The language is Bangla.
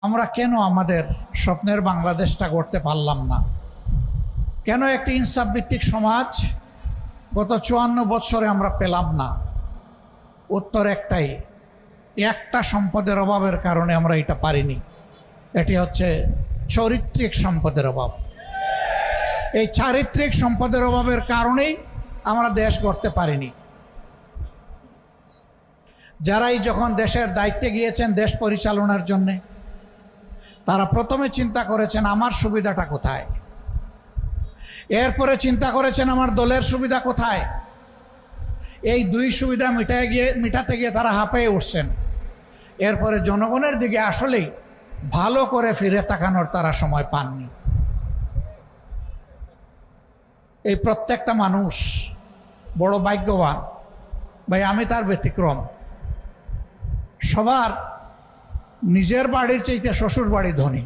আমরা কেন আমাদের স্বপ্নের বাংলাদেশটা গড়তে পারলাম না? কেন একটি ইনসাফ ভিত্তিক সমাজ গত 54 বছরে আমরা পেলাম না? উত্তর একটাই, একটা সম্পদের অভাবের কারণে আমরা এটা পারিনি। এটি হচ্ছে চারিত্রিক সম্পদের অভাব। এই চারিত্রিক সম্পদের অভাবের কারণেই আমরা দেশ গড়তে পারিনি। যারাই যখন দেশের দায়িত্বে গিয়েছেন দেশ পরিচালনার জন্যে, তারা প্রথমে চিন্তা করেছেন আমার সুবিধাটা কোথায়, এরপরে চিন্তা করেছেন আমার দলের সুবিধা কোথায়। এই দুই সুবিধা মিটাতে গিয়ে তারা হাঁপিয়ে উঠছেন। এরপরে জনগণের দিকে আসলেই ভালো করে ফিরে তাকানোর তারা সময় পাননি। এই প্রত্যেকটা মানুষ বড় ভাগ্যবান ভাই, আমি তার ব্যতিক্রম। সবার নিজের বাড়ির চাইতে শ্বশুর বাড়ি ধনী।